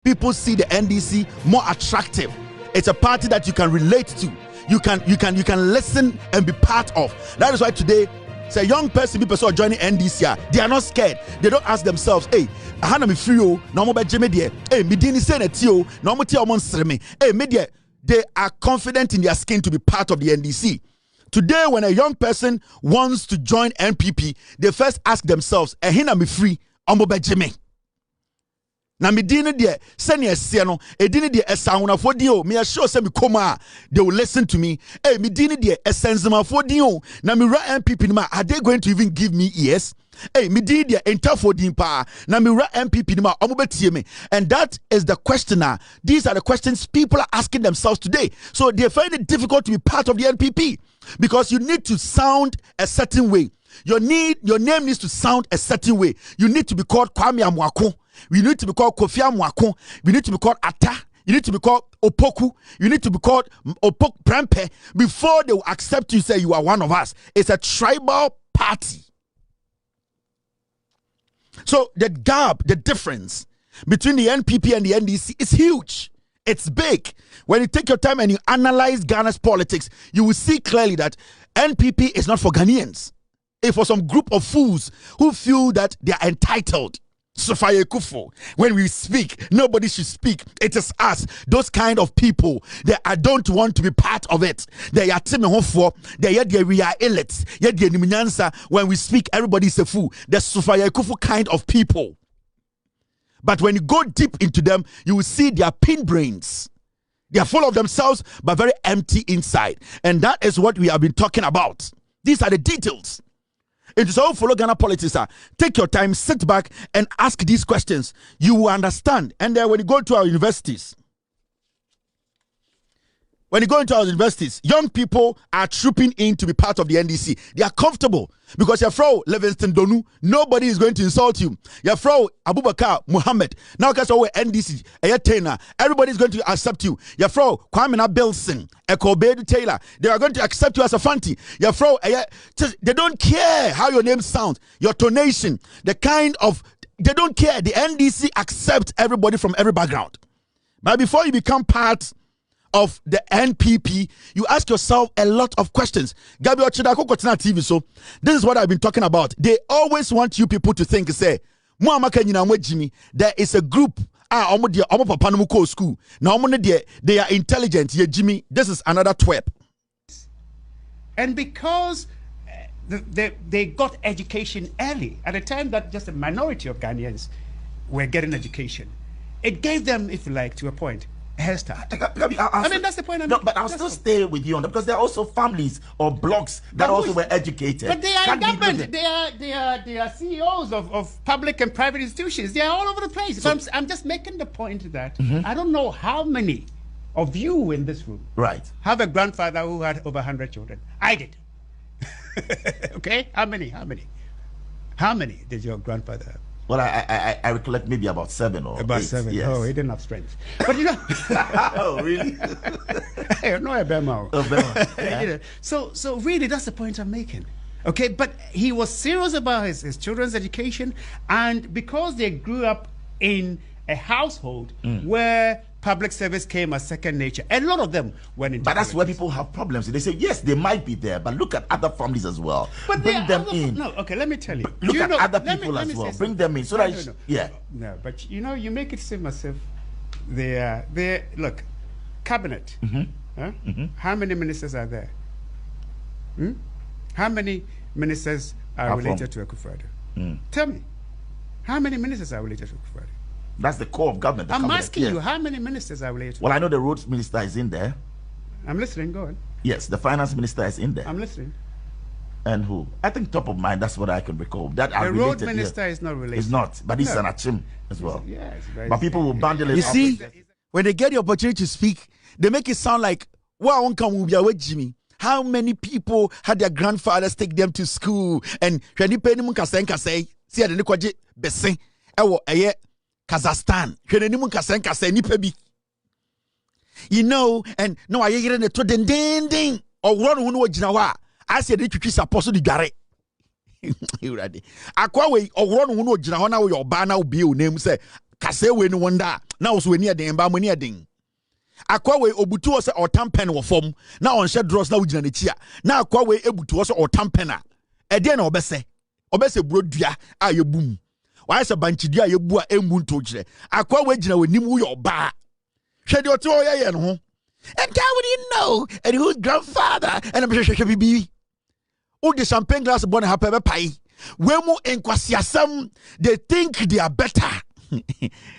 People see the NDC more attractive. It's a party that you can relate to. You can listen and be part of. That is why today, say young person, people are joining NDC. They are not scared. They don't ask themselves, hey, Hana me free no more Jimmy. Hey, me didn't say that you no more tia me. Hey, media. They are confident in their skin to be part of the NDC. Today, when a young person wants to join NPP, they first ask themselves, Hana me free no more Jimmy. Na me dini de send ye no e dini de esahuna fodi o me assure say me koma they will listen to me. Eh me dini de esenzema fodi o na me ra NPP ma are they going to even give me ears? Eh me dini de enta fodi pa na me ra NPP ma omo betie me. And that is the questioner. These are the questions people are asking themselves today. So they find it difficult to be part of the NPP because you need to sound a certain way. Your name needs to sound a certain way. You need to be called Kwame Amwako. We need to be called Kofi Amwako. We need to be called Atta. You need to be called Opoku. You need to be called Opok Prempe before they will accept you, say you are one of us. It's a tribal party. So the gap, the difference between the NPP and the NDC is huge. It's big. When you take your time and you analyze Ghana's politics, you will see clearly that NPP is not for Ghanaians. It's for some group of fools who feel that they are entitled. Sophia Kufo, when we speak, nobody should speak. It is us, those kind of people that I don't want to be part of it. They are Timmy Hofo, they are elites, yet the Niminyansa. When we speak, everybody is a fool. The Sophia Kufo kind of people. But when you go deep into them, you will see their pin brains. They are full of themselves, but very empty inside. And that is what we have been talking about. These are the details. It is all follow Ghana politics. Take your time, sit back and ask these questions. You will understand. And then when you go to our universities, young people are trooping in to be part of the NDC. They are comfortable because your Frau Livingston Donu, nobody is going to insult you. Your Frau Abubakar Muhammad, now because we're NDC, everybody is going to accept you. Your Frau Kwame Bilson, Ekobedu Taylor, they are going to accept you as a Fanti. Your Frau, they don't care how your name sounds, your tonation, they don't care. The NDC accepts everybody from every background. But before you become part of the NPP, you ask yourself a lot of questions. Gabi Ochidako Kotina TV, so this is what I've been talking about. They always want you people to think, say, there is a group, school. Now they are intelligent. Jimmy, this is another twerp. And because they got education early, at a time that just a minority of Ghanaians were getting education, it gave them, if you like, to a point, hairstyle. I mean, that's the point. But I'll still stay with you on that because there are also families or blocks that also were educated. But they are in government. They are CEOs of public and private institutions. They are all over the place. So I'm just making the point that I don't know how many of you in this room have a grandfather who had over 100 children. I did. Okay, how many? How many did your grandfather have? Well, I recollect maybe about 7 or about 8, 7. Yes. Oh, he didn't have strength. But you know, oh really? No, Obama. So really, that's the point I'm making. Okay, but he was serious about his children's education, and because they grew up in a household where public service came as second nature, a lot of them went into. But that's where people have problems. They say yes, they might be there, but look at other families as well. But bring them in. No, okay, let me tell you. Look at other people as well. Bring them in so that yeah. No, but you know, you make it seem as if they look, cabinet. How many ministers are there? How many ministers are related to Akufo-Addo? Tell me, how many ministers are related to Akufo-Addo? That's the core of government. I'm asking you, how many ministers are related? Well, I know the roads minister is in there. I'm listening, go on. Yes, the finance minister is in there. I'm listening. And who? I think top of mind, that's what I can recall. That the road minister is not related. It's not, but he's an achim as well. Yeah, it's very but people will bundle it. You see, when they get the opportunity to speak, they make it sound like, wow, Uncle Jimmy. How many people had their grandfathers take them to school? And Kazakhstan. You know, and no, I hear it to den ding or one who know Jinawa. I said it is supposed to gare. You ready? Aquaway or one who know Jinawana or your banner will be your name say kase we no wonder na wo so weni eden ba moni eden akwa we obutu wo se otampen wo fom na on hye dross na wo gina ne chia na akwa we ebutu wo se otampen a ede na obese brodua a yebum why se banchidua yebu a embu nto gire akwa we gina wanim wo yo ba hwe de ote wo ye no ho and how would you know and whose grandfather and I'm sure bibi who the champagne glass born happy pie wemu enkwasiasam they think they are better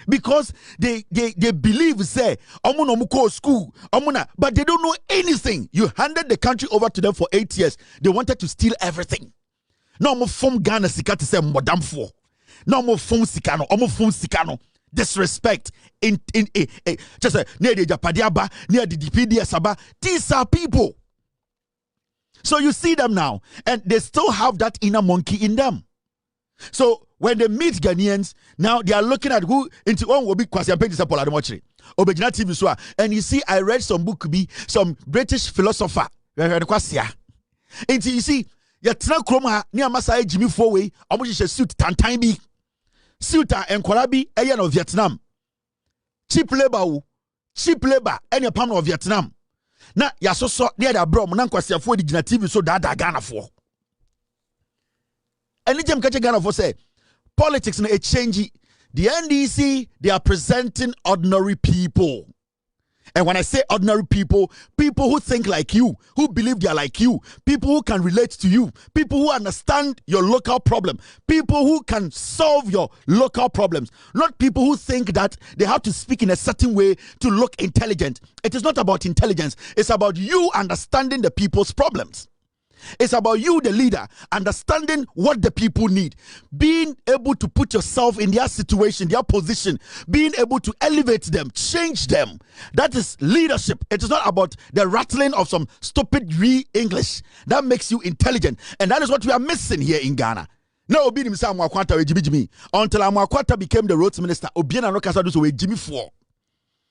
because they believe say omo no call school omuna but they don't know anything. You handed the country over to them for 8 years. They wanted to steal everything. No mo form Ghana sika to say modamfo. No mo form sikano, omo form sikano. Disrespect in just near the Japadiaba, near the DPDS aba. These are people. So you see them now, and they still have that inner monkey in them. So when they meet Ghanaians, now they are looking at who into one will be Kwasi Ampeng Disapol Ademochiri. Obejina TV so. And you see, I read some book be some British philosopher. And you see, ya tena kroma ni amasa Jimmy Fowe, omo suit tantan bi. Suit and Kwalabi eyan of Vietnam. Cheap labor, any palm of Vietnam. Na ya so near the bro na Kwasi Afo di Gina TV so da Ghana for. Anytime catch Ghana for say politics na a change. The NDC, they are presenting ordinary people. And when I say ordinary people, people who think like you, who believe they are like you, people who can relate to you, people who understand your local problem, people who can solve your local problems, not people who think that they have to speak in a certain way to look intelligent. It is not about intelligence. It's about you understanding the people's problems. It's about you, the leader, understanding what the people need, being able to put yourself in their situation, their position, being able to elevate them, change them. That is leadership. It is not about the rattling of some stupid English. That makes you intelligent. And that is what we are missing here in Ghana. Now, until Amwakwata became the roads minister,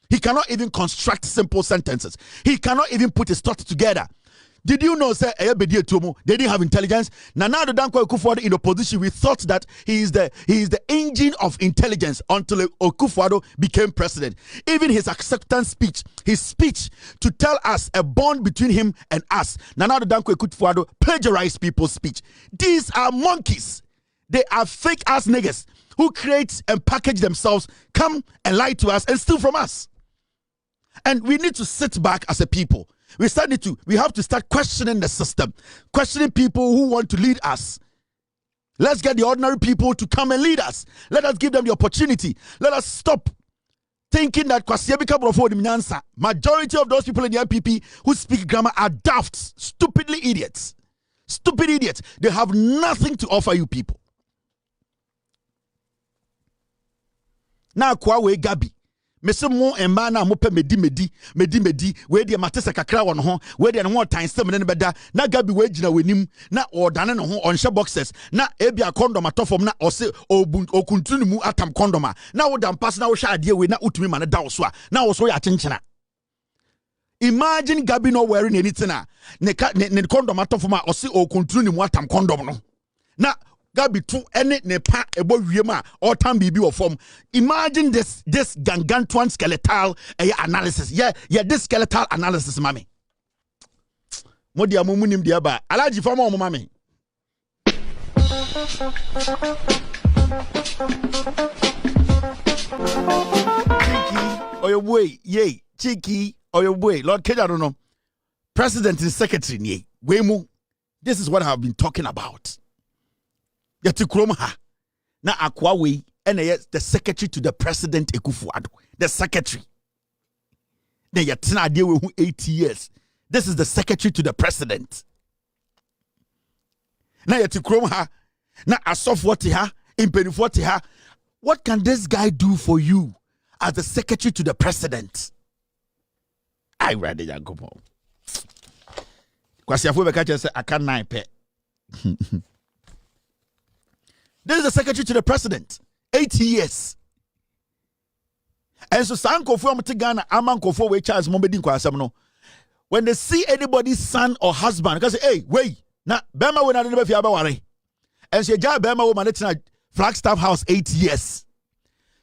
he cannot even construct simple sentences. He cannot even put his thoughts together. Did you know, sir, Bediatuo, they didn't have intelligence? Now the Dankwa Akufo-Addo in opposition, we thought that he is the engine of intelligence until Akufo-Addo became president. Even his acceptance speech, his speech to tell us a bond between him and us. Now the Dankwa Akufo-Addo plagiarized people's speech. These are monkeys. They are fake ass niggas who create and package themselves, come and lie to us and steal from us. And we need to sit back as a people. We have to start questioning the system, questioning people who want to lead us. Let's get the ordinary people to come and lead us. Let us give them the opportunity. Let us stop thinking that majority of those people in the NPP who speak grammar are daft, stupid idiots. They have nothing to offer you people. Now, Kwawe Gabi. Mese mo emba na mo pe medi we de matese kakra won ho we de no ho tan stem ne beda na Gabi we gina wanim na odane no ho onhye boxes na ebia condom atofom na ose okuntunu mu atam condom a na wo dam pass na wo hwa ade we na utumi ma ne da wo so a na wo so ya chenchena. Imagine Gabi no wearing anything a ne condom atofom a ose okuntunu mu atam condom no na Gabi tu ene ne pa ebo wiema or tam bibi or form. Imagine this gangantuan skeletal analysis. Yeah, this skeletal analysis, mami. Modia mumunim diaba. Alaji fama o mami. Cheeky or your boy, yay, cheeky or your boy. Lord Kenya don't know. President and secretary, yay. Wemu. This is what I've been talking about. Yeti kromha na akwawe and the secretary to the president Akufo-Addo, the secretary. Then yatina deal with 80 years. This is the secretary to the president. Na yeti kromha na asofwati ha impenifwati ha. What can this guy do for you as the secretary to the president? I rather ya go home. Kwasi Afo be catch say aka 9 pe. This is the secretary to the president. 80 years. And so Sankofo Ghana Amankofo we Charles Mombedin kwasam no. When they see anybody's son or husband, they say, hey, wait, na Bema we na never fi abaware. And so ja Bema we manage Flagstaff House 8 years.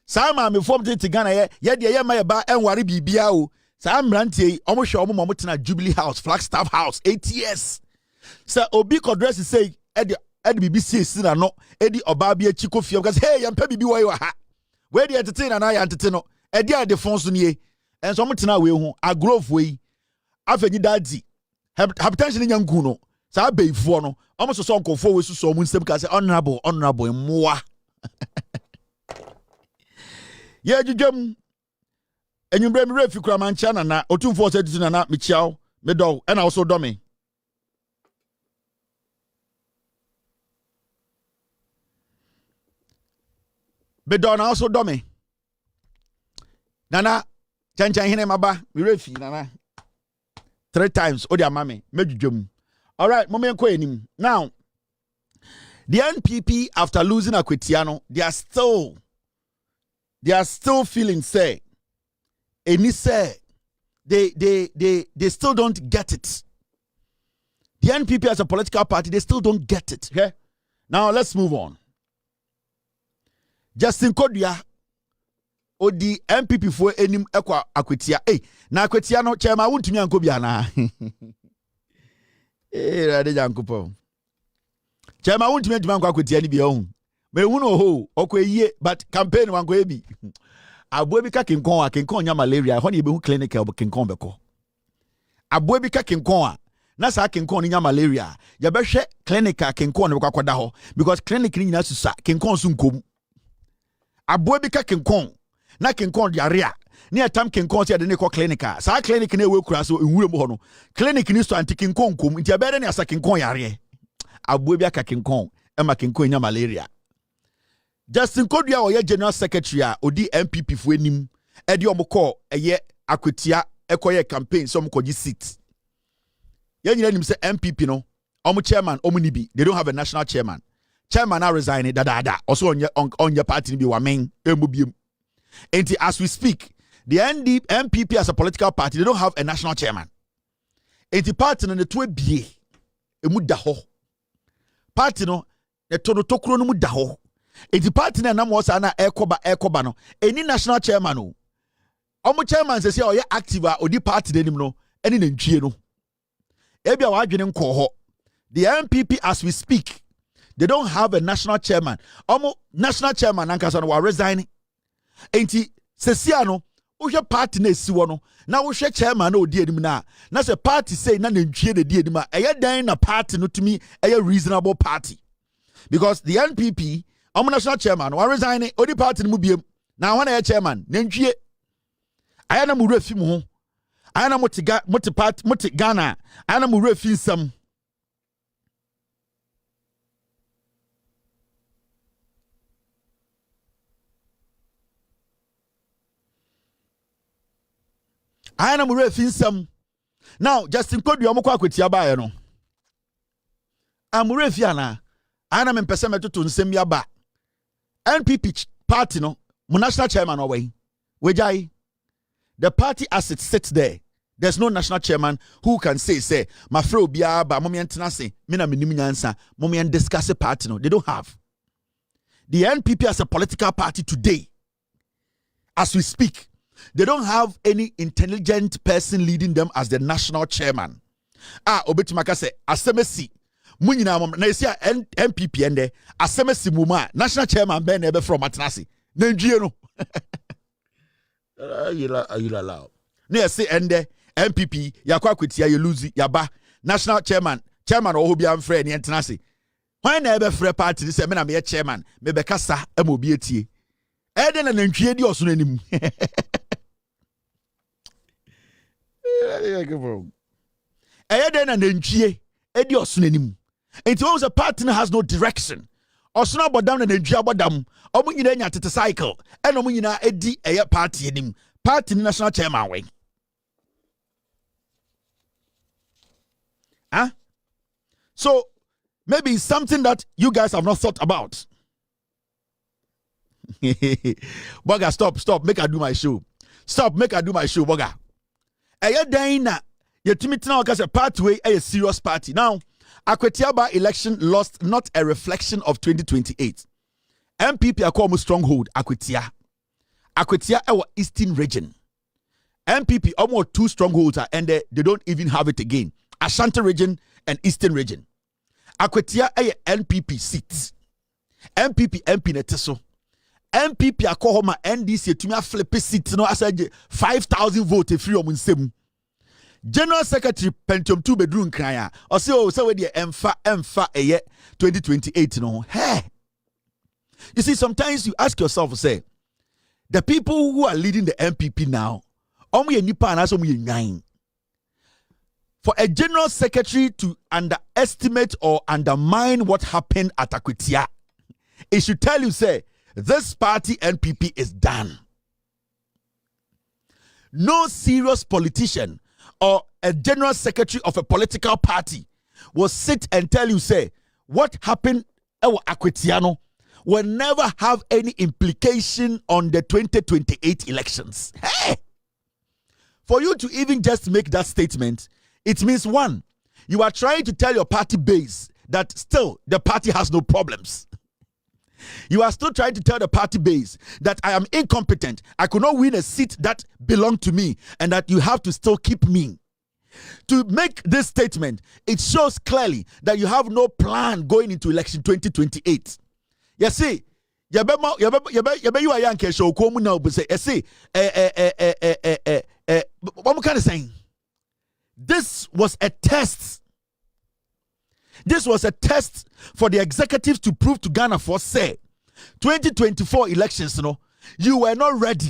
Sama me form to Ghana ye de my ba and worry bibia o. Sam Rantie almost show mom Jubilee House, Flagstaff House, 8 years. Sir Obi could dress say at BBC Sina no Eddie Obabia Chico Fium because hey, I'm Pebby where you are. Where the entertain and I entertain Eddie at the Fonsunie and some tina way a grove way. After you daddy have tension in young Guno. So be for no almost a song called forward to some because honorable and more. Yeah, you jump. And you bring me refi kraman chana na otum for said to na Michao, me dog, and also dummy. Bedon also dummy. Nana, chanchan hine maba, mi refi, nana. 3 times, odia mame, medjum. All right, moment kwenim. Now, the NPP after losing Akwetiano, they are still feeling say. And he said they still don't get it. The NPP as a political party, they still don't get it. Okay? Now let's move on. Justin Kodia or the NPP for any equa Akwetia. Hey, na Akwetia no chairman Wontumi anko biana. Eh, rade jankopo. Chairman Wontumi anko Akwetia ni bi ohun. Me huno ho okwe but campaign wanko ebi. Abobi ka kinkon nya malaria ho ne be hu clinic e kinkon beko. Abobi ka kinkon na sa kinkon nya malaria ya be hwe clinic a kinkon ne kwakwada ho because clinic ni nyina susa kinkon su nkom. Abobi ka kinkon na kinkon diarrhea ne atam kinkon se de ne ko clinic a sa clinic na we kura so enwure mu ho no clinic ni so anti kinkon nkom nti abere ne asa kinkon yare. Abobi aka kinkon e ma kinkon nya malaria. Justin Kodia oye General Secretary odi NPP fu enim edi omko eye Akwetia ekoye campaign so omkoji seat. Ye nyina nim say NPP no omo chairman omo ni bi they don't have a national chairman. Chairman now resign da also on your party ni bi wamen emubiem. Enti as we speak the NPP as a political party they don't have a national chairman. Enti party no ne to ebie emu da ho. Party no ne to no tokuro no mu da ho. Iti party na nam wosa na ekoba no any national chairman no omo chairman say oye active odi party denim no eni na ntwie no ebia wa adwene nko ho. The NPP as we speak they don't have a national chairman. Omo national chairman ankasa no wa resign. Enti sesia no wo party na esi wo no na wo chairman na odi enim na say party say na ntwie na di enim eye dan na party no to me eye reasonable party because the NPP national chairman wa resign odi party mu biem na wana ya chairman nantwie ayana mu refi mu ho ayana muti Ghana ayana mu refi nsam ayana mu refi nsam. Now Justin Kodia omko Akwetia ba ye no amure refi ana ayana me pese metoto nsam ya ba NPP party no national chairman away. Wejai the party as it sits there there's no national chairman who can say my fro bia ba mommy antena say me na menim nyansa mommy and discuss a party no they don't have. The NPP as a political party today as we speak they don't have any intelligent person leading them as the national chairman. Obetimaka say asemesi munyina mom na esi NPP ende asemesi muma national chairman ben ebe from atenase na ndwie no ayila lao na esi ende NPP yakwa Akwetia ye lose yaba national chairman oho bia mfre ne atenase why na ebe free party say me na me chairman me be kasa amobi etie ede na ndwie di oso nanim ede na ndwie edi oso nanim. It was a partner has no direction. Or snap down and enjoy them. Or when you at the cycle. And when you edi a party in him. Party national chairman way. Huh? So maybe it's something that you guys have not thought about. Boga, stop. Make I do my show. Stop, make I do my show, Boga. Aya Dana, your Timothy now because a pathway a serious party. Now, Akwetiaba election lost not a reflection of 2028. NPP are called stronghold Akwetia. Akwetia ewa Eastern region. NPP almost 2 strongholds and they don't even have it again. Ashanti region and Eastern region. Akwetia eye NPP seats. NPP MP neteso. NPP akohoma NDC tumia flip seats no asaje 5,000 votes free omunsem. General Secretary Pentium 2 bedroom kraya. Or say oh say we the emfa eye 2028 no. Hey. You see, sometimes you ask yourself, say, the people who are leading the NPP now, for a general secretary to underestimate or undermine what happened at Akwetia, it should tell you, say, this party NPP is done. No serious politician or a general secretary of a political party will sit and tell you, say, what happened at Akwetia will never have any implication on the 2028 elections. Hey! For you to even just make that statement, it means one, you are trying to tell your party base that still the party has no problems. You are still trying to tell the party base that I am incompetent, I could not win a seat that belonged to me, and that you have to still keep me. To make this statement, it shows clearly that you have no plan going into election 2028. You see, you are young show come now, but say, you see, what kind of saying? This was a test. This was a test for the executives to prove to Ghana for say 2024 elections, you were not ready.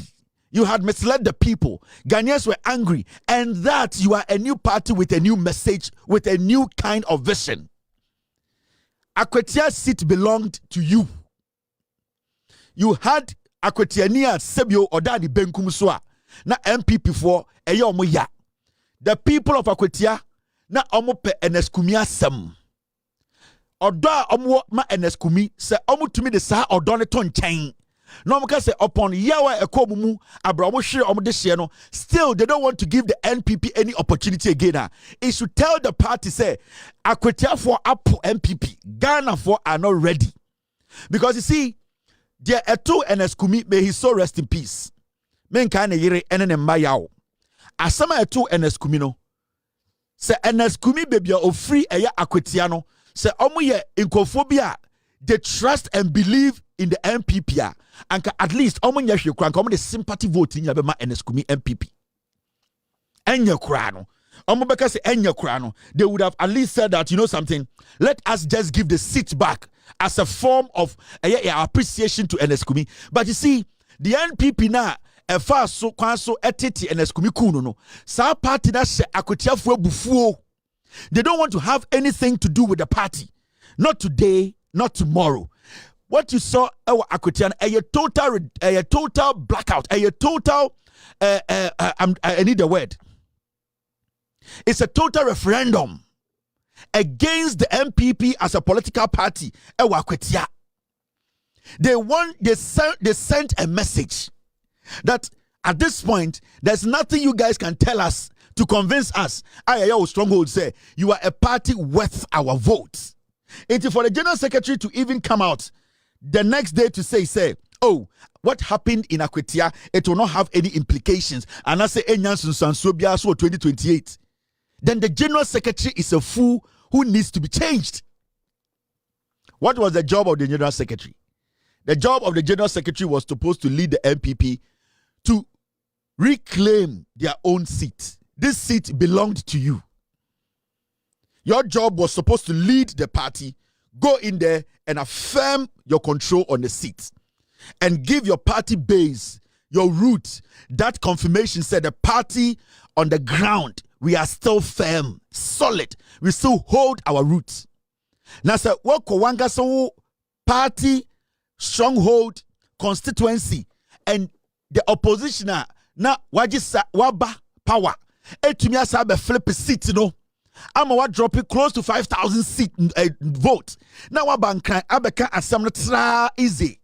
You had misled the people. Ghanaians were angry, and that you are a new party with a new message, with a new kind of vision. Akwetia's seat belonged to you. You had Akwetiania Sebio or Daddy Benkum Soa. Na NPP for Eyomoya. The people of Akwetia na omope eneskumia sem. Oda omo ma eneskumi se omo tumi de sa odone to nchen. No mo ka say upon yawa ekomumu abramo hwe omo de hye no, still they don't want to give the NPP any opportunity again. It should tell the party say Akwetia for Apo NPP, Ghana for are not ready. Because you see, there are two NSKumi, may his soul rest in peace. Men kind of yere ene mbayao. Asama etu NSKumi no. Se NSKumi baby o free eya Akwetia no. Se omu ye inkophobia. They trust and believe in the NPP. And at least omu nye hwe kran omu the sympathy voting ya bema NSKumi NPP. Enye krano. Omu beka se enye krano. They would have at least said that, you know something, let us just give the seat back as a form of appreciation to NSKumi. But you see, the NPP now, a fast so kwanso etiti NSKumi kuno no. Sa party na she Akwetia fu bufuo. They don't want to have anything to do with the party. Not today, not tomorrow. What you saw Akwetia, a total blackout, a total I need the word. It's a total referendum against the NPP as a political party. They sent a message that at this point there's nothing you guys can tell us to convince us. Stronghold say you are a party worth our votes. It's for the general secretary to even come out the next day to say, oh, what happened in Akwetia, it will not have any implications. And I say, 2028. Then the general secretary is a fool who needs to be changed. What was the job of the general secretary? The job of the general secretary was supposed to lead the NPP to reclaim their own seat. This seat belonged to you. Your job was supposed to lead the party, go in there and affirm your control on the seat and give your party base, your roots, that confirmation said the party on the ground, we are still firm, solid. We still hold our roots. Now, sir, what Kowanga so party, stronghold, constituency, and the opposition na wajisa waba power. Etumia sabe flip a seat, I'm what drop it close to 5,000 seat votes. Now wabankan abeka asamna tra easy.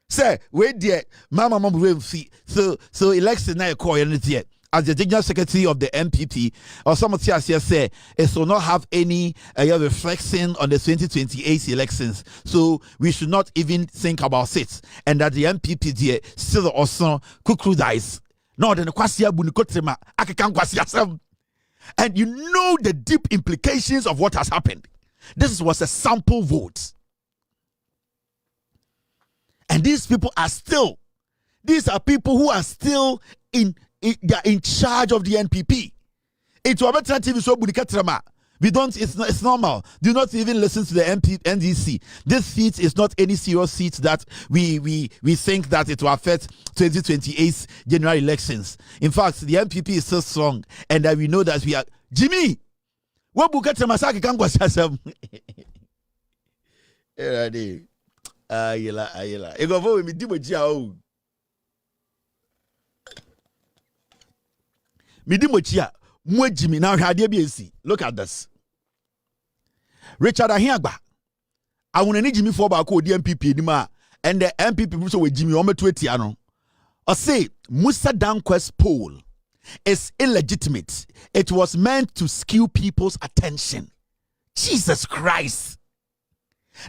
Say, wait there, mama we fee. So election na call anything. as the General Secretary of the NPP, or some of us here say it will not have any reflection on the 2028 elections. So we should not even think about it. And that the NPP there still also kukru dice. No, then kwasia bunikotrema akakan kwasia. And you know the deep implications of what has happened. This was a sample vote. And these people are still, these are people who are still in charge of the NPP. It's TV so bunikatrema. We don't, it's normal. Do not even listen to the NDC. This seat is not any serious seat that we think that it will affect 2028 general elections. In fact, the NPP is so strong, and that we know that we are Jimmy. What bukatrema saki kan kwasasem? Erade. Ayela. Ego vo mi dimochia o. Mi dimochia. Jimmy now had BNC. Look at this. Richard Ahiagba. I want to Jimmy for about the NPP anymore. And the NPP with Jimmy Ome Twetiano. I say Musa Danquest's poll is illegitimate. It was meant to skew people's attention. Jesus Christ.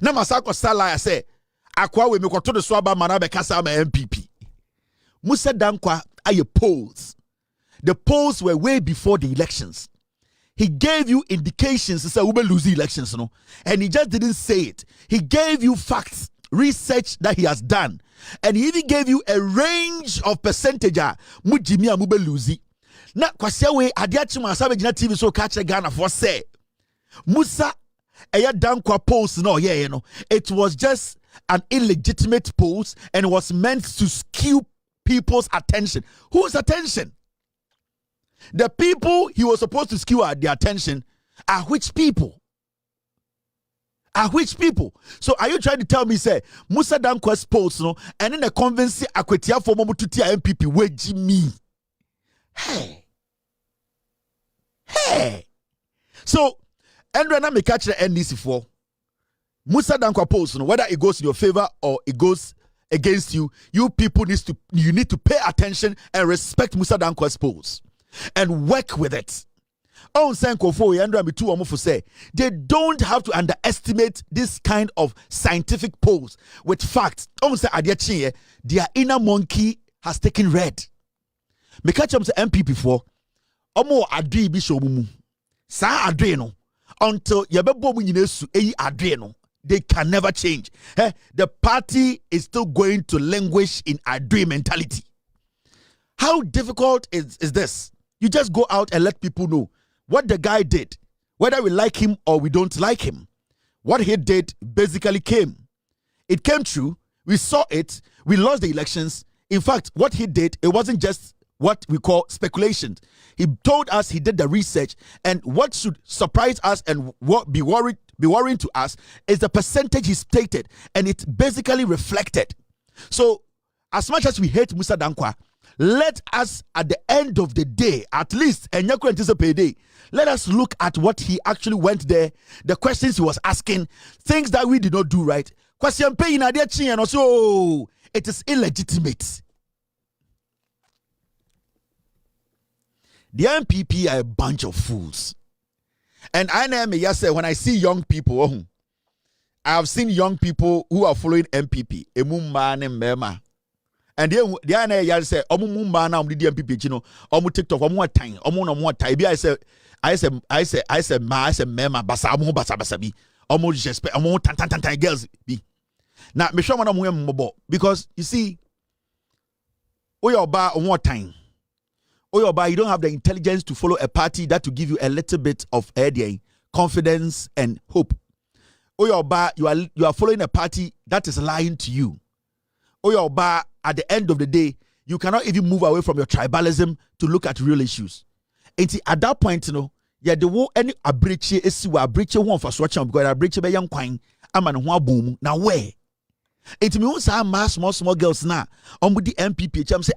Now Masako Sala I say Akwa we me to the swaba manabe kasa MPP. Musa Dankwa are polls. The polls were way before the elections. He gave you indications to say we will lose the elections, no? And he just didn't say it. He gave you facts, research that he has done. And he even gave you a range of percentage. Mujimi amube lose. Na kwasia we adiachi masabe jina TV so catch Ghana for say Musa eya dankwa polls no yeah you know. It was just an illegitimate polls and was meant to skew people's attention. Whose attention? The people he was supposed to skew their attention are which people? Are which people? So are you trying to tell me say Musa Danquest's polls no and then the convince akwetia for momututia MPP weji me? Hey. So Andrew na me catch the NDC for Musa Dankwa polls no whether it goes in your favor or it goes against you, you people need to pay attention and respect Musa Danquest's polls. And work with it. On Sankofo Andrew me too say they don't have to underestimate this kind of scientific polls with facts. On say adiachi their inner monkey has taken red. Me catch them say MPP for omo adwe bi show mu. Sa adwe no until yebebo mu nyinesu eyi adwe no they can never change. The party is still going to languish in adwe mentality. How difficult is this? You just go out and let people know what the guy did, whether we like him or we don't like him. What he did basically came. It came true. We saw it. We lost the elections. In fact, what he did, it wasn't just what we call speculation. He told us he did the research, and what should surprise us and what be worrying to us is the percentage he stated, and it basically reflected. So, as much as we hate Musa Dankwa, let us, at the end of the day, at least, and let us look at what he actually went there, the questions he was asking, things that we did not do right. Question paying and also it is illegitimate. The NPP are a bunch of fools. And I know when I see young people, I have seen young people who are following NPP. And the other say, "Omumba na omdi MPP chino, omu TikTok, omu time, omu no more time." I say, mema basa omu basa bi, omu respect, omu tan girls bi. Now me sure man omu mbobo because you see, oyoba omu time, oyoba you don't have the intelligence to follow a party that will give you a little bit of confidence and hope. Oyoba you are following a party that is lying to you. Oyoba at the end of the day, you cannot even move away from your tribalism to look at real issues. And at that point, the war any abriche is abriche one for swatching because abriche be young quine, I'm an one boom. Now where? It means small girls now. With the MPP, say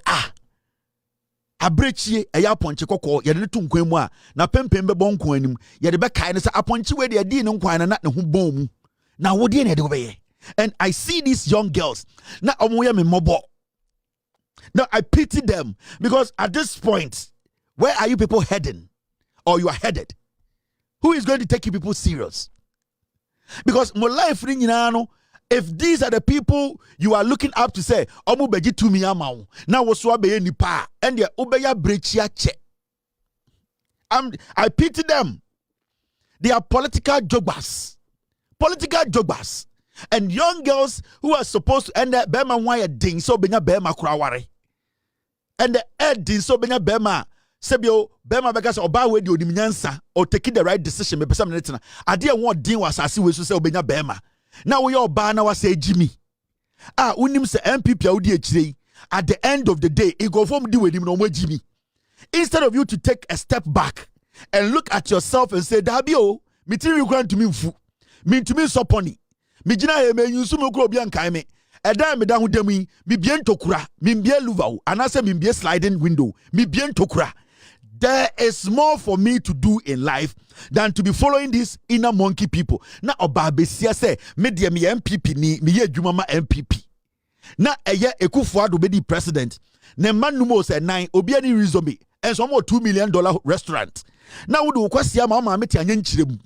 abriche a ya ponche koko, ya didn't tunquemwa, na pempembe bon coinim, ya the back kindness a ponche where they are dealing quine and not the boom. Now what do you need? And I see these young girls. Now I pity them because at this point, Where are you people heading? Or you are headed? Who is going to take you people serious? Because my life ring if these are the people you are looking up to say, Omu Bediatuo amao, now was be nipa, and the Obeya brechia che. I pity them. They are political jobbers. Political jobbers. And young girls who are supposed to end up Bema wire ding so benya Bema kraware. And the ed ding so benya Bema Sebio Bema because oba we di odimnyansa or taking the right decision me person netina. Ade won din wasase we so say obenya Bema. Now we all ba na say Jimmy. Unim se NPP audi echire. At the end of the day, it go form di we nim no mo Jimmy. Instead of you to take a step back and look at yourself and say, Dabio, me tiri you grant to me fu. Me to me soponi. Me jina he me yunsu me kro bia nkai me. Eda me da ho dem yi, me bien tokura, me bia luva, anase me bia sliding window, me bien tokura. There is more for me to do in life than to be following these inner monkey people. Na oba besia say me de me NPP ni me ye adwuma ma NPP. Na eye Ekufuado be di president. Ne man numo say 9 obi ani reason me. And some more $2 million restaurant. Now we do kwasia ma ma meti anya nchirem.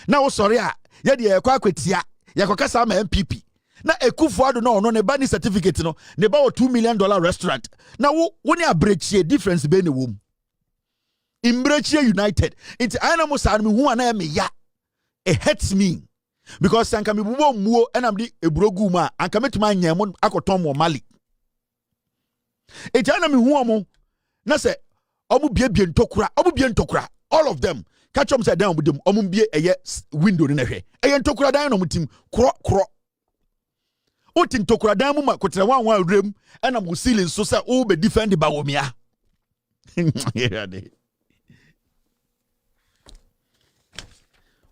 Na wo sori a ye de ekwa kwetia ye kokasa ma NPP. Na Ekufuado no ne ba ni certificate no ne ba $2 million restaurant. Na wo ni abrechie difference be ne wom. Imbrechie United. It's animal side me who na me ya. It hurts me. Because sanka me bubo muo enam di ebrogu ma anka metuma nyemo akoton mo mali. It's animal who mo na se omu bie ntokura all of them catch up say down with them omu bie eye window ne hwe eye ntokura dan no mutim kro oti ntokura dan mu ma kotere wan rem enam wo ceiling so say o be defend Bawumia.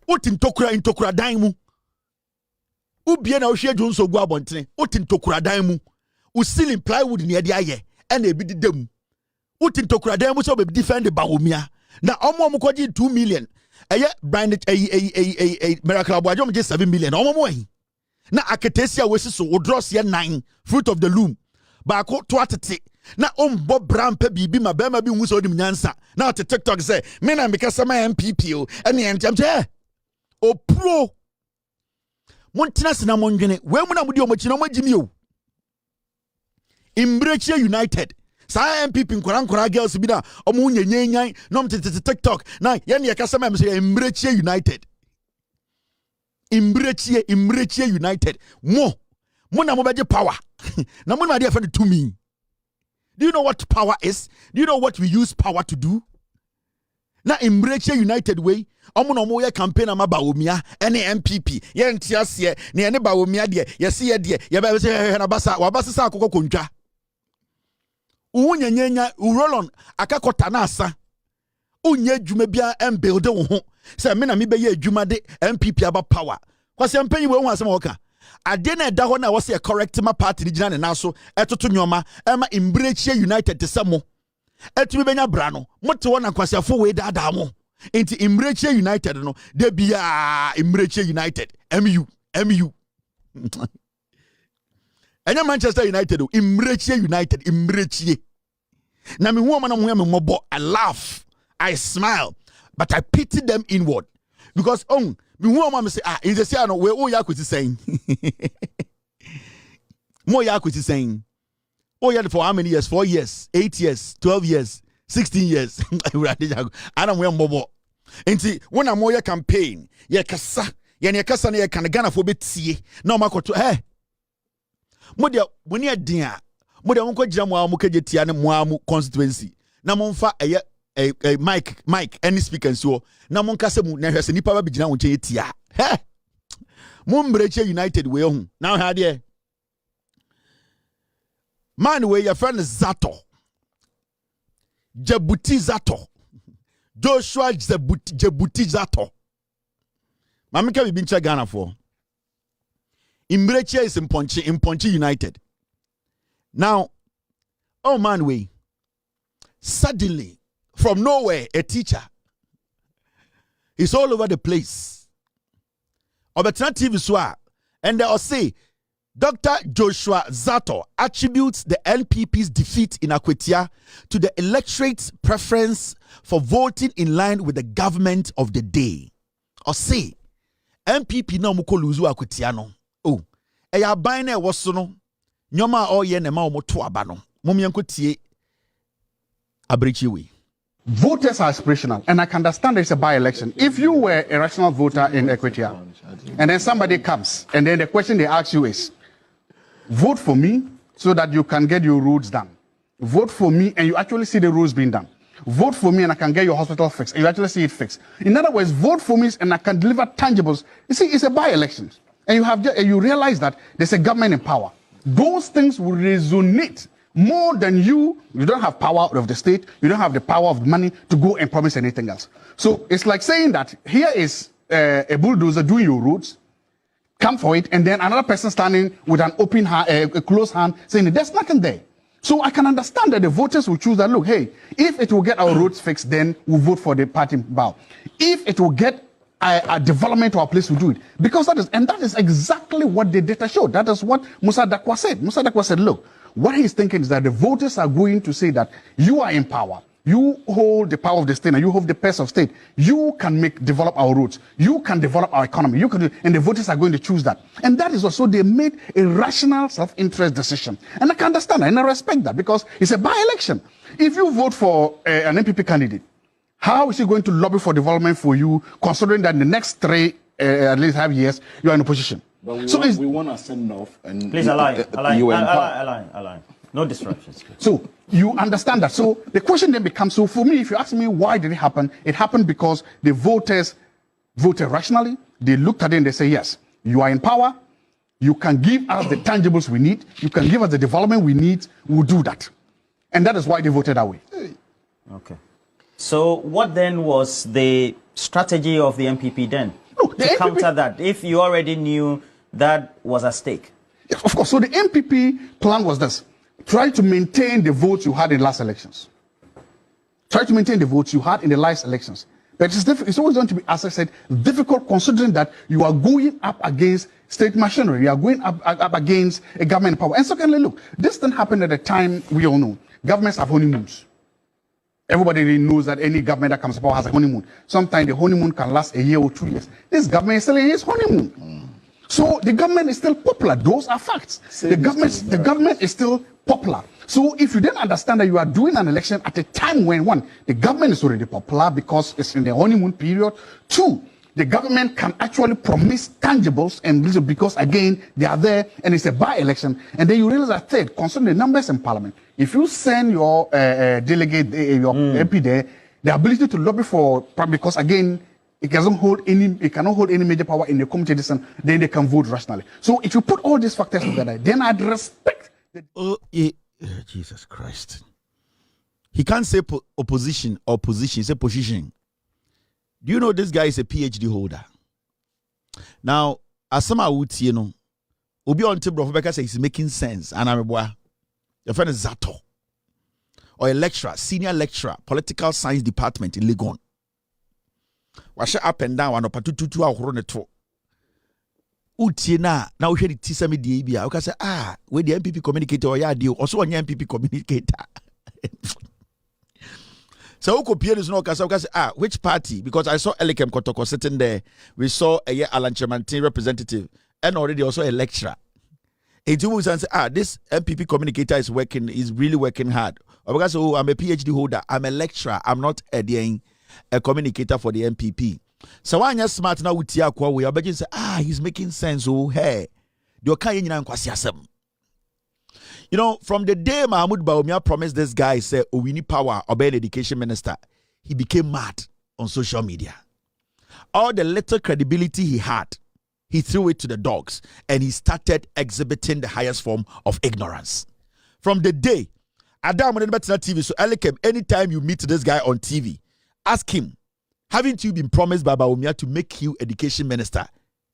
Oti ntokura dan mu ubie na wo hwe adwon so gu abontene oti ntokura dan mu wo ceiling plywood ne de aye ena ebi didam uti ntokura dan mu so be defend Bawumia na omo kwaji 2 million eye brand miracle abwajo mo 7 million omo mo hi na aketesia wesi so wodros ye 9 fruit of the loom ba ko to atete na ombo brampa bibi ma bema bi hu so dim nyansa na to TikTok say me na meka sama NPP o ene entam o pro montina sina mondwene we mu na mudi omochi na omagimi o Imbrechie United sa NPP nkora girls bi na omo nyenyenyan no mtete TikTok na ye ne yakasa ma say Imbrechie United. Imbrechie United mo na mo beje power na mo na dey for to me. Do you know what power is? Do you know what we use power to do? Na Imbrechie United way omo na omo ye campaign ama Bawumia ene NPP ye ntiase ne ene Bawumia de ye se ye de ye ba say na basa wa basa sa akoko kontwa unyenya urolon akakota na asa unye adwuma bia embuild wo ho say me na me be ye adwuma de NPP aba power kwase mpanyi we hu asem woka ade na da ho na wo say correct ma party ni gina ne na so etoto nyoma ema Imbrechie United tesamo etumi benya bra no mote wona kwasiafo we dada mo enti Imbrechie United no de bia Imbrechie United MU Enya Manchester United Imbrechie United Imbrechie. Na me hu na mo me mobo I laugh, I smile, but I pity them inward because me hu me say in the say no we o ya kwesi saying. Mo ya kwesi saying. Oh yeah, for how many years? 4 years, 8 years, 12 years, 16 years. I don't wear mobo. Enti when I'm more campaign, ye kasa, ye kasa na ye kan Ghana for betie. Na makoto modia when ye dia modia wonko gira mo amuka jetia ne mo amu constituency na monfa a mic any speaker so na monka se mu na hwese nipa ba bigina wonche etia Imbrechie United we hu now ha de man we your friend Zato Jebuti Zato Joshua Jebuti Zato mamika bi bincha Ghana for Imbrechie is in Ponchi United. Now, oh man, suddenly, from nowhere, a teacher is all over the place. Obetra TV soa, and they'll say, Dr. Joshua Zato attributes the NPP's defeat in Akwetia to the electorate's preference for voting in line with the government of the day. Or say, NPP na muko luzu Akwetia no. Oh, eya baine waso no. Nyoma oye ne ma omoto aba no. Momienko tie abrechiwe. Voters are aspirational, and I can understand there's a by-election. If you were a rational voter in Equatia, and then somebody comes, and then the question they ask you is, vote for me so that you can get your roads done. Vote for me, and you actually see the roads being done. Vote for me, and I can get your hospital fixed, and you actually see it fixed. In other words, vote for me, and I can deliver tangibles. You see, it's a by-election, and you realize that there's a government in power. Those things will resonate more than you. You don't have power of the state. You don't have the power of money to go and promise anything else. So it's like saying that here is a bulldozer doing your roads, come for it, and then another person standing with an open hand, a closed hand, saying there's nothing there. So I can understand that the voters will choose that, look, hey, if it will get our roads fixed, then we'll vote for the party Bao. If it will get a development to our place, we'll do it. Because that is exactly what the data showed. That is what Musa Dakwa said. Musa Dakwa said, look, what he's thinking is that the voters are going to say that you are in power. You hold the power of the state and you hold the purse of state. You can develop our roads. You can develop our economy. And the voters are going to choose that. And that is also, they made a rational self-interest decision. And I can understand that and I respect that because it's a by-election. If you vote for an NPP candidate, how is he going to lobby for development for you, considering that in the next at least 5 years, you are in opposition? But we want to send off and please align. No disruptions. So you understand that. So the question then becomes, so for me, if you ask me why did it happened because the voters voted rationally. They looked at it and they say, yes, you are in power. You can give us the tangibles we need. You can give us the development we need. We'll do that. And that is why they voted that way. Okay. So what then was the strategy of the NPP then? To counter that, if you already knew that was at stake? Yes, of course. So the NPP plan was this. Try to maintain the votes you had in the last elections. Try to maintain the votes you had in the last elections. But it's always going to be, as I said, difficult considering that you are going up against state machinery. You are going up against a government power. And secondly, look, this didn't happen at a time we all know. Governments have honeymoons. Everybody really knows that any government that comes to power has a honeymoon. Sometimes the honeymoon can last a year or 2 years. This government is still in its honeymoon. So the government is still popular. Those are facts. The government is still popular. So if you then understand that you are doing an election at a time when, one, the government is already popular because it's in the honeymoon period. Two, the government can actually promise tangibles and because, again, they are there and it's a by-election. And then you realize that third, concerning the numbers in parliament, if you send your delegate, your MP there, the ability to lobby for, because again, it cannot hold any major power in the committee, then they can vote rationally. So if you put all these factors together, then I'd respect. Jesus Christ. He can't say opposition or position, he say position. Do you know this guy is a PhD holder? Now, as some are out, you know, Obi on table says he's making sense. And I'm a your friend is Zato, or a lecturer, senior lecturer, political science department in Legon. Wash up and down, and up to 2 hours on the tour. Utina, now we hear the Tisami DBA. I can say, where the NPP communicator or ya deal, also on NPP communicator. So is no which party? Because I saw Elikem Kotoko sitting there. We saw a Alan Chemantin representative and already also a lecturer. And two say, this NPP communicator is really working hard. Because I'm a PhD holder, I'm a lecturer, I'm not a communicator for the NPP. So when you're smart now with Tiakwa, we are say, he's making sense. Oh, hey, you know, from the day Mahmoud Bawumia promised this guy, say, we need power, obey the education minister, he became mad on social media. All the little credibility he had, he threw it to the dogs and he started exhibiting the highest form of ignorance. From the day, Adam on TV, so Elikem, anytime you meet this guy on TV, ask him, haven't you been promised by Bawumia to make you education minister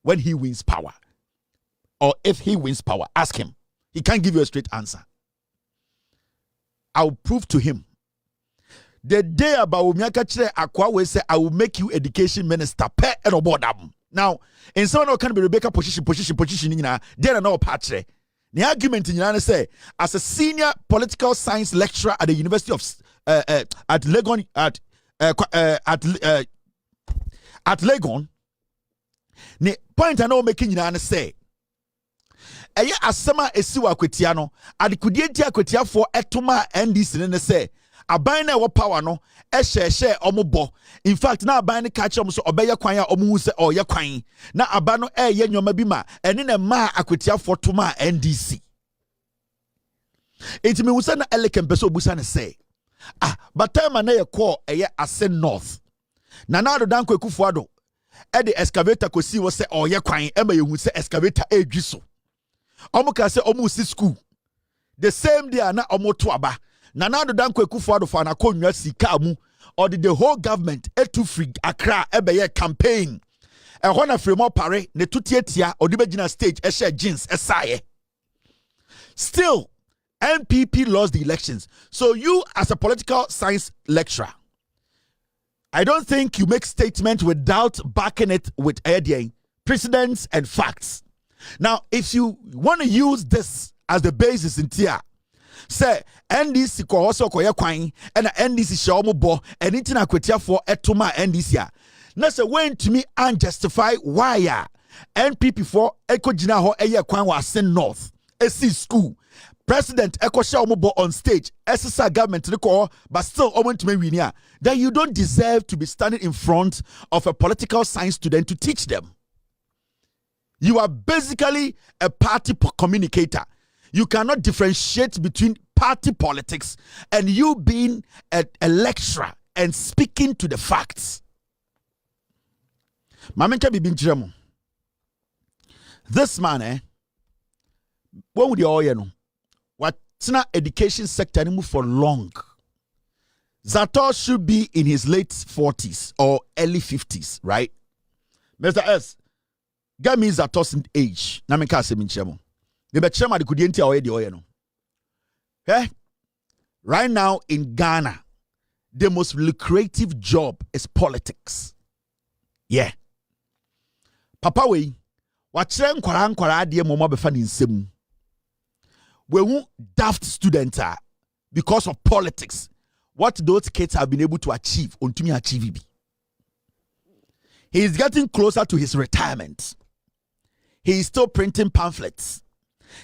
when he wins power? Or if he wins power, ask him. He can't give you a straight answer. I'll prove to him. The day about Bawumia Akwa will say, I will make you education minister. Pe and obodam. Now, in someone can be Rebecca position, there are no patche. The argument in United say, as a senior political science lecturer at the University of at Legon at Legon, the point I know making United say, Aya asema esiwa kwetiano adikudientia kwetia for etoma NDC ne say aban na wo power no ehye omobo. In fact na aban ne ka kire so obeye kwan a omu se oye kwan na aban no eye nyoma bi ma ene na ma akwetia for toma NDC. It me wusa na eleken peso obusa ne say but time na ye call eye ase north na do danko ekufuado e de excavator kosi wo se oye kwan e ma ye hu se excavator edwi so. Omuka se omu si school the same day na omoto aba na do danko ekufuado fa na konwa sika mu or the whole government etu free Accra ebeye campaign e ho na free mo pare ne tutietia odi begina stage e share jeans esaye. Still NPP lost the elections. So you as a political science lecturer, I don't think you make statement without backing it with precedents and facts. Now, if you want to use this as the basis in TIA, say NDC ko also koye kwan and NDC show bo and itina kwetia for etoma NDC. Na say when to me and justify why NPP for ekojina ho eye kwan wa Sen North AC school president eko show bo on stage SSR government but still want to me win. Then you don't deserve to be standing in front of a political science student to teach them. You are basically a party communicator. You cannot differentiate between party politics and you being a lecturer and speaking to the facts. This man, what would you all know? What's not education sector anymore for long? Zato should be in his late 40s or early 50s, right? Mr. S. Get me Zato's age. Na me ka se minchemo. Me be chema de kudienti a oyedi oye no. Okay? Right now in Ghana, the most lucrative job is politics. Yeah. Papa we, wachire nkwara ade momo be fa ni nsem. We won't daft students are because of politics. What those kids have been able to achieve, Wontumi achieve. He is getting closer to his retirement. He is still printing pamphlets.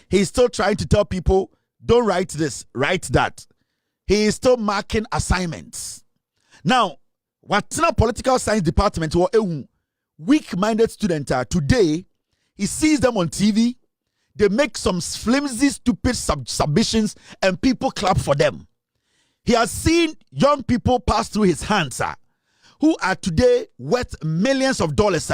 He is still trying to tell people, don't write this, write that. He is still marking assignments. Now, what's in a political science department or a weak-minded student today, he sees them on TV, they make some flimsy, stupid submissions, and people clap for them. He has seen young people pass through his hands, who are today worth millions of dollars,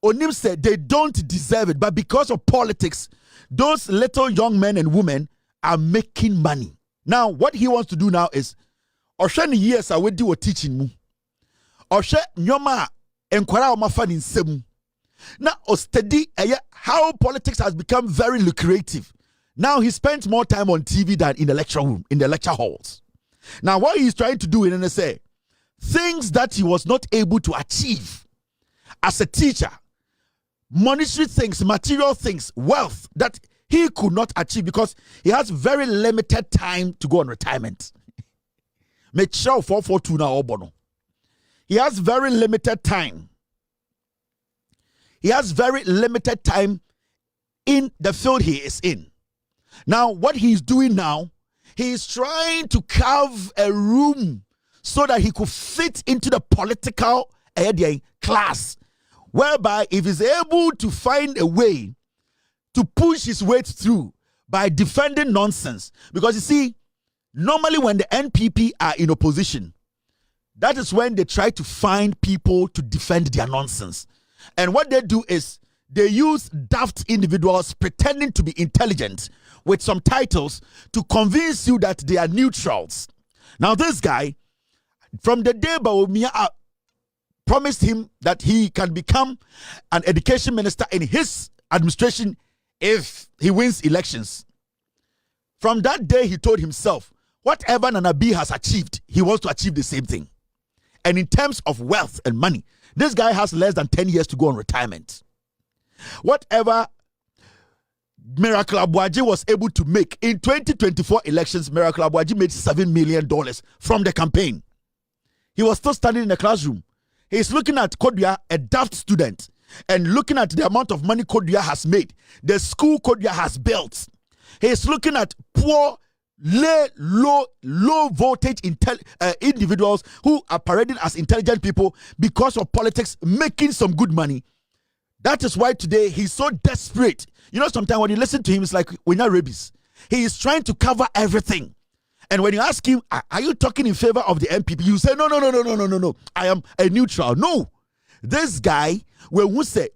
Onim said they don't deserve it, but because of politics, those little young men and women are making money. Now, what he wants to do now is, Osha ni years I will do a teaching mu. Osha nyoma enkwara omafani nsemu. Now, study how politics has become very lucrative. Now he spends more time on TV than in the lecture room, in the lecture halls. Now, what he's trying to do in NSA, things that he was not able to achieve as a teacher, monetary things, material things, wealth that he could not achieve because he has very limited time to go on retirement. Make sure 442 now obono. He has very limited time. He has very limited time in the field he is in. Now, what he's doing now, he is trying to carve a room so that he could fit into the political class, whereby if he's able to find a way to push his weight through by defending nonsense, because you see, normally when the NPP are in opposition, that is when they try to find people to defend their nonsense. And what they do is they use daft individuals pretending to be intelligent with some titles to convince you that they are neutrals. Now this guy, from the day Bawumia promised him that he can become an education minister in his administration if he wins elections, from that day he told himself, whatever Nana B has achieved, he wants to achieve the same thing. And in terms of wealth and money, This guy has less than 10 years to go on retirement. Whatever Miracle Abuaji was able to make in 2024 elections, Miracle Abuaji made $7 million from the campaign. He was still standing in the classroom. He's looking at Kodua, a daft student, and looking at the amount of money Kodua has made, the school Kodua has built. He's looking at poor, low voltage individuals who are parading as intelligent people because of politics, making some good money. That is why today he's so desperate. You know, sometimes when you listen to him, it's like we're not rabies. He is trying to cover everything. And when you ask him, are you talking in favor of the NPP? You say, no. I am a neutral. No. This guy, who say,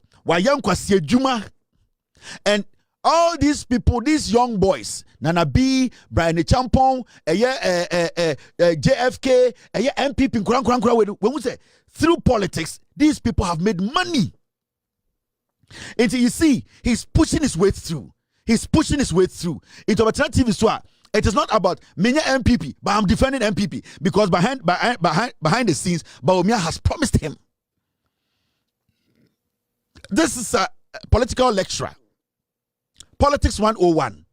and all these people, these young boys, Nana B, Brian Champon, JFK, NPP, when we say, through politics, these people have made money. Until you see, he's pushing his way through. He's pushing his way through. Into alternative Swah. It is not about many NPP, but I'm defending NPP because behind the scenes, Bawumia has promised him. This is a political lecturer. Politics 101.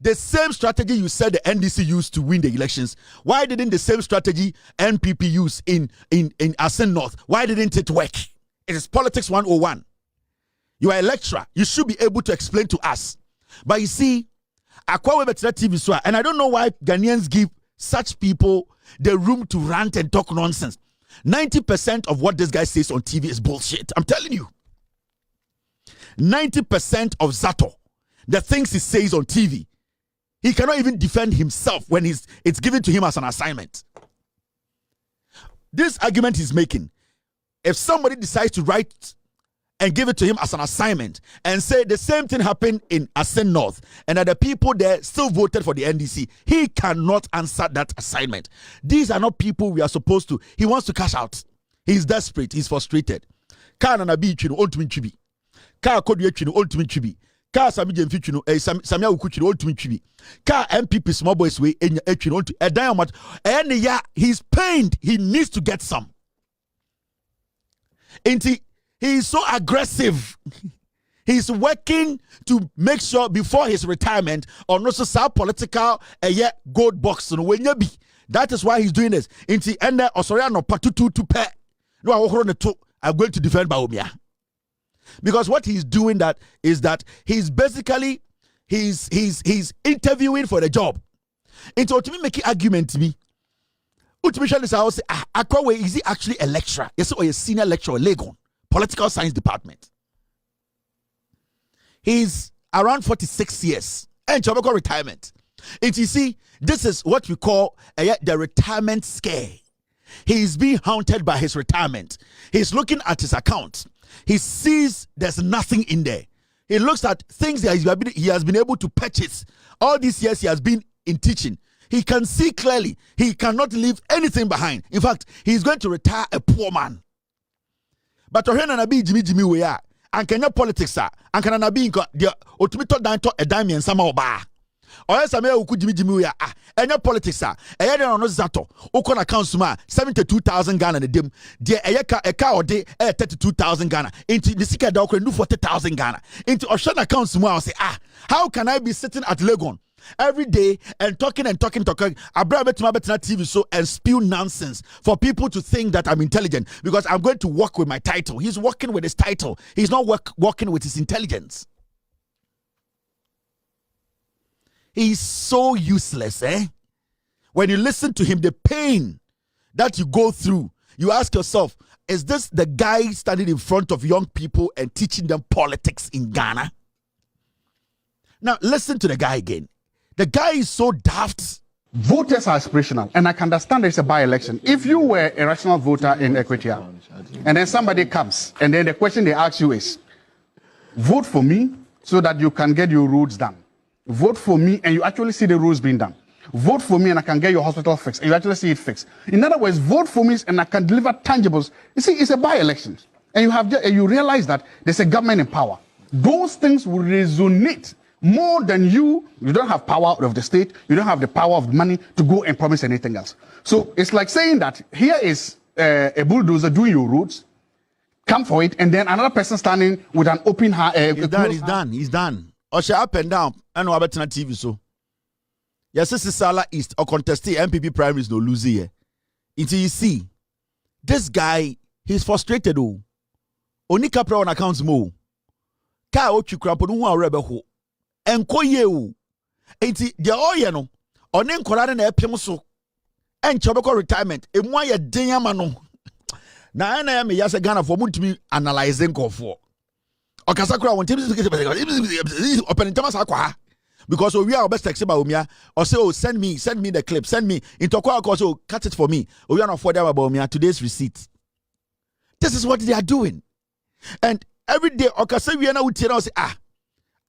The same strategy you said the NDC used to win the elections. Why didn't the same strategy NPP use in Asen North? Why didn't it work? It is politics 101. You are a lecturer. You should be able to explain to us. But you see, TV, and I don't know why Ghanaians give such people the room to rant and talk nonsense. 90% of what this guy says on TV is bullshit. I'm telling you. 90% of Zato, the things he says on TV, he cannot even defend himself when it's given to him as an assignment. This argument he's making, if somebody decides to write and give it to him as an assignment and say the same thing happened in Asen North and that the people there still voted for the NDC, he cannot answer that assignment. These are not people we are supposed to. He wants to cash out. He's desperate. He's frustrated. Ka Nanabi chino Wontumi chibi. Ka Kodua chino Wontumi chibi. Ka Sami Jemfi chino Samia Uku chino Wontumi chibi. Ka MPP small boys way enya chino Wontumi. Diamond. And yeah, he's pained. He needs to get some. He is so aggressive. He's working to make sure before his retirement or also some political gold box. That is why he's doing this. I'm going to defend Bawumia. Because what he's doing is that he's basically he's interviewing for the job. And so to me making argument to me. Is he actually a lecturer? Yes, or a senior lecturer at Legon Political Science Department. He's around 46 years and Choboko retirement. And you see, this is what we call the retirement scare. He's being haunted by his retirement. He's looking at his account. He sees there's nothing in there. He looks at things that he has been able to purchase. All these years he has been in teaching. He can see clearly. He cannot leave anything behind. In fact, he's going to retire a poor man. But Ohena Nabi Jimmy we are. And Kenya politics are. And can Nabi the Otumito Danto a diamond sama oba. Or else I may Jimmy we are. And your politics are. A year on Zato. Okon accounts to 72,000 Ghana a dim. Dear a car or day 32,000 Ghana. Into the Sika Dog do 40,000 Ghana. Into Ocean accounts to say, how can I be sitting at Legon every day and talking? I brought to my TV show and spew nonsense for people to think that I'm intelligent because I'm going to work with my title. He's working with his title. He's not working with his intelligence. He's so useless, When you listen to him, the pain that you go through, you ask yourself, is this the guy standing in front of young people and teaching them politics in Ghana? Now, listen to the guy again. The guy is so daft. Voters are aspirational, and I can understand there's a by-election. If you were a rational voter in Equatia, and then somebody comes, and then the question they ask you is, vote for me so that you can get your roads done. Vote for me, and you actually see the roads being done. Vote for me, and I can get your hospital fixed, and you actually see it fixed. In other words, vote for me, and I can deliver tangibles. You see, it's a by-election, and you realize that there's a government in power. Those things will resonate more than you don't have power of the state, you don't have the power of money to go and promise anything else. So it's like saying that here is a bulldozer doing your roads, come for it, and then another person standing with an open hand. He's done. Or she up and down. I know about TV so. Yes, this is Sala East or contested NPP primaries no lose here. Until you see, this guy, he's frustrated. Oh, only capra on accounts more. Ka o chukra no wa rebe ho. Enko ye o. Enti de oye no. One nkora na epem so. Enche obekọ retirement. Emu aye den ama no. Na na me yase Ghana for Wontumi analyzing nkofo. Okasa kura Wontumi open tema sa kwa. Because we are best text Bawumia or say, oh, send me the clip, send me into also cut it for me. We are not for Bawumia today's receipt. This is what they are doing. And every day, Okasa we are now telling us,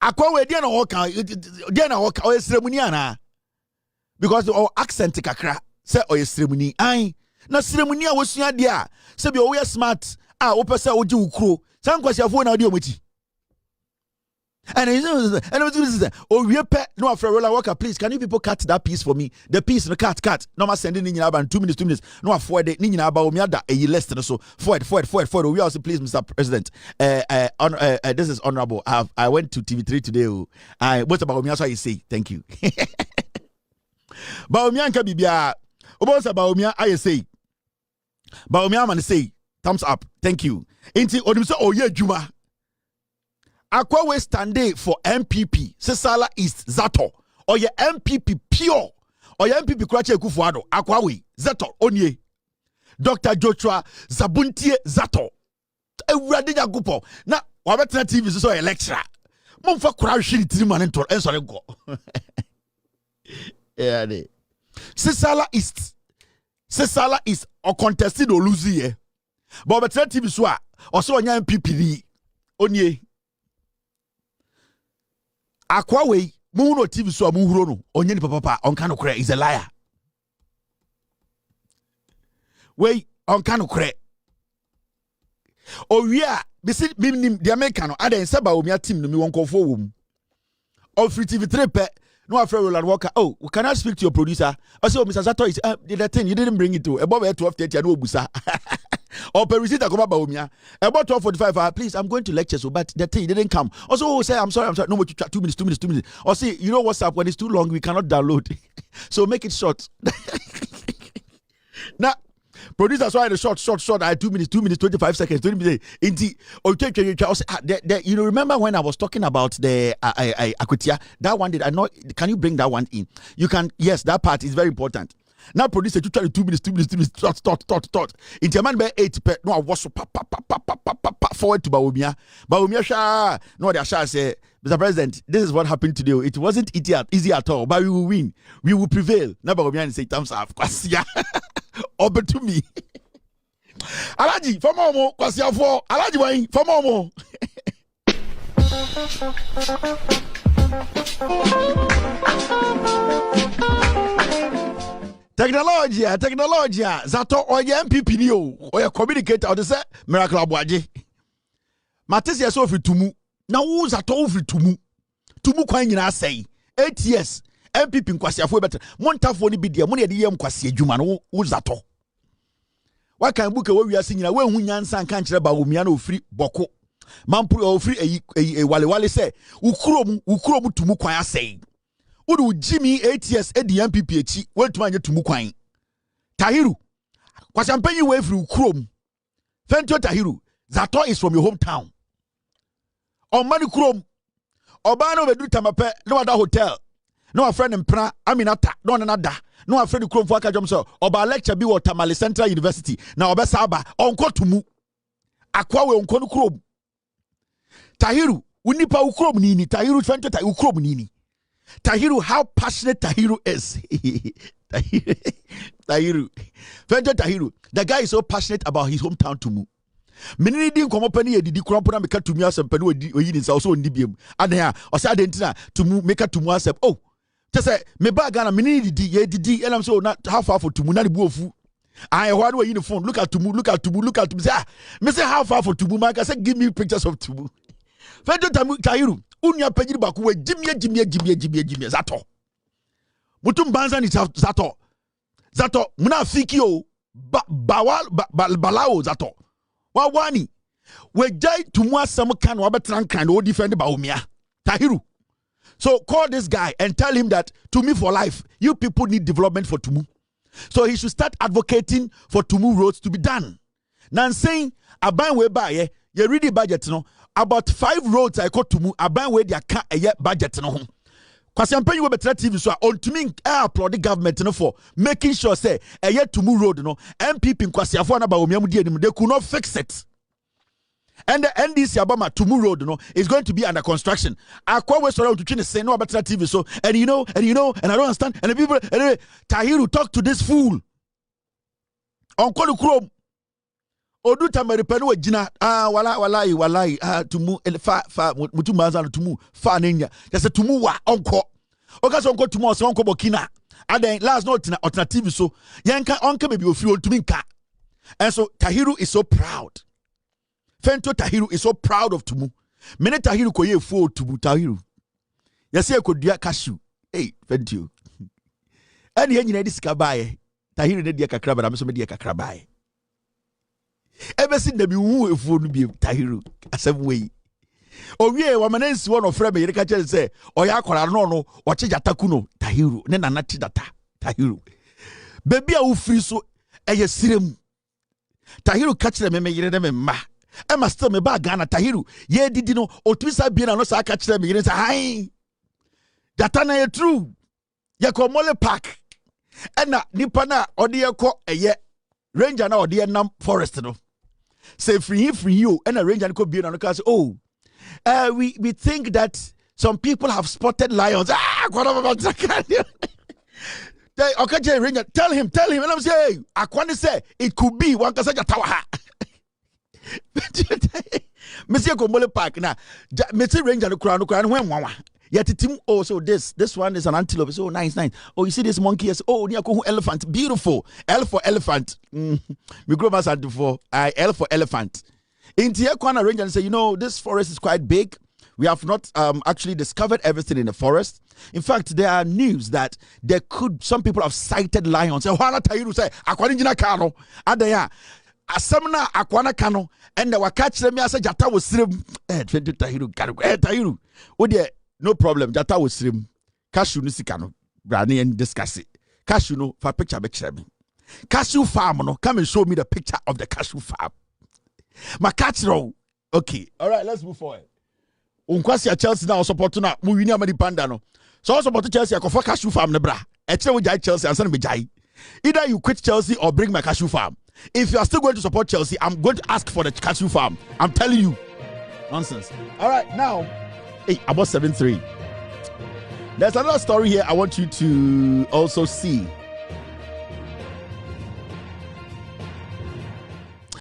akwa we dia na hoka o ceremony ana. Because our accent kakra say o ceremony. Ai na ceremony a wosua dia say be we smart opese oji ukro. San kwasiafo na odi omati. And oh, we pet no after roller worker, please. Can you people cut that piece for me? The piece, the cut. No more sending in about 2 minutes. No afford it. Nina about me that a less than so. Forward. We also please, Mr. President. This is honorable. I went to TV3 today. What about me? That's why you say thank you. Bawumia can be bia. About Bawumia, I say. Bawumia man say thumbs up. Thank you. Inti odimso oye juma. Akwa we stande for NPP, Sesala East, Zato, or your MPP pure, or your MPP Krache Kufuado, Akwa we, Zato, Onye, Dr. Joshua, Zabuntie, Zato, Radija Gupo. Now, Wabetna TV is so a lecturer. Mumfa Krashi, Triman and sorry go. Yeah, Sesala East, or contested or lose ye. But Wabetna TV swa, or so on your MPP, Onye. Akwa we muno TV so amuhuro no onye ni papa onka no kre is a liar. We onka no kre. Owia be see nim the American no aden se Bawumia team no mi won kofo wom. Of free TV3 pe no afre Roland Walker. Oh, can I speak to your producer? I say, oh, Mr. Zato is the thing you didn't bring it to. Above 12:30 and no busa. Or per receipt about Bawumia. About 12:45, please, I'm going to lecture, so but the thing didn't come. Also, say, I'm sorry. No more 2 minutes. Or see, you know what's up? When it's too long, we cannot download. So make it short. Now, producers why the short. I 2 minutes, 25 seconds, 20 minutes. You know, remember when I was talking about the Akutia? That one did I not? Can you bring that one in? You can. Yes, that part is very important. Now producer you try 2 minutes, thought. In German by 8 pe no was forward to Bawumia. Bawumia sha no the sha say, Mr. President, this is what happened today. It wasn't easy at all, but we will win. We will prevail. Now Bawumia say thumbs up. Kwasia. Over to me. Alaji, for more, Kwasia for Alaji wine, for more. Technology, Zato or MPP new or your communicator or the set miracle abwaje. Matis ya so free tumu. Na wo Zato free tumu. Tumu kwa nyina say 8 years. MPP nkwasi afo better. Montafo ni bidia mo ne de yem kwasi adwuma no wo Zato. Wa kan buka wo wiase nyina wo hu nyansa nka nkire Bawumia na ofiri boko. Mampuru ofiri wale say ukuro mu tumu kwan asay. Udu Jimmy 8 years edi MPP echi wentuma anye tumu kwan. Tahiru kwa champagne way through Chrome. Fento Tahiru, Zato is from your hometown. On Mani Chrome. Obano we do tamape no other hotel. No a friend in Pra Aminata, no another. No a friend Chrome for Kajomso. Oba lecture be what Tamale Central University. Now Oba Saba onko tumu. Akwa we onko Chrome. Tahiru, unipa ukrom nini. Tahiru Fento ta ukrom nini. Tahiru, how passionate Tahiru is. Tahiru. Fento Tahiru. The guy is so passionate about his hometown Tumu. Many didn't come up any did crampona make to me as a pen with also in Dibium. And here, or Sadentina to make a Tumu as oh, just say, me bagana, many did, and I'm so not how far for Tumu, not Bufu. I one way in the phone. Look at Tumu. Say, Mr. How far for Tumu? I said, give me pictures of Tumu. Fento Tahiru. Unya pejiri bakuwe jimye Zato. Mutum banza ni Zato muna fiki o balao Zato. Wawani we jai tumu asem kan wabetran kan o defend Bawumia. Tahiru. So call this guy and tell him that Tumu for life. You people need development for Tumu. So he should start advocating for Tumu roads to be done. Now saying aban we buy ye ready budget no about 5 roads I call Tumu aban we dia ka budget no. Kwasi ampenyi we betra TV so on Tumu applaud the government no for making sure say Tumu road no NPP kwasi afo na Bawumia mu die nim they could not fix it. And the NDC Abama Tumu Road, is going to be under construction. I quite was to try to say no about TV. So, and you know, and I don't understand. And the people, Tahiru, talk to this fool. Uncle Chrome. Oduta meripenu jina. Walai. Tumu mutumazana tumu fa nenya. Just a tumu wa uncle. Oka so uncle tumu so uncle Bokina. And then last night on TV so yanka uncle maybe you feel to minka. And so Tahiru is so proud. Fento Tahiru is so proud of Tumu. Mene Tahiru koye fo Tumu Tahiru. Yase ko dia cashew. Hey, Fento. Ani ye nyina disika bae. Tahiru ne dia kakra ba na so me dia kakra bae. Ebesi na bi wu efo no bi Tahiru asem we. Owie wa manensi won ofre me yere ka kire se oya akwara no o chijata no Tahiru ne nana chidata Tahiru. Baby a wo free so eye sirem. Tahiru ka kire me yere de me ma. Emma still me ba Ghana Tahiru ye didi no otwisa bi na no sa aka kire me yire say hi data na ye true ye ko mole park ena nipa na ode ye ko eye ranger na ode ye nam forest no say free you ena ranger no ko bi na no ka say oh we think that some people have spotted lions okay ranger tell him and I'm say akwani say it could be one ka say jatawa ha Monsieur Komole Park na Mr. Ranger no crown when wawa yet team oh so this one is an antelope so nice oh you see this monkey yes oh near elephant beautiful L for elephant we grow us at before L for elephant in the corner ranger and say you know this forest is quite big we have not actually discovered everything in the forest. In fact, there are news that some people have sighted lions. Say, "Wala Tahiru say, akwani jina kano." Adaya, asamna akwana kano. And the wakach me asa jata was srim. Tahiru kano. Tahiru. No problem. Jata was srim. Cashew nisikano. Brani and discuss it. Cashew no for picture me. Cashew farm no. Come and show me the picture of the cashew farm. My catch row. Okay. All right. Let's move forward. Unkwasi Chelsea now support na mu wini amadi panda no. So support Chelsea akofa cashew farm ne bra. Eche wo jai Chelsea ansa na me jai. Either you quit Chelsea or bring my cashew farm. If you are still going to support Chelsea, I'm going to ask for the cashew farm. I'm telling you. Nonsense. All right, now, about 7-3. There's another story here I want you to also see.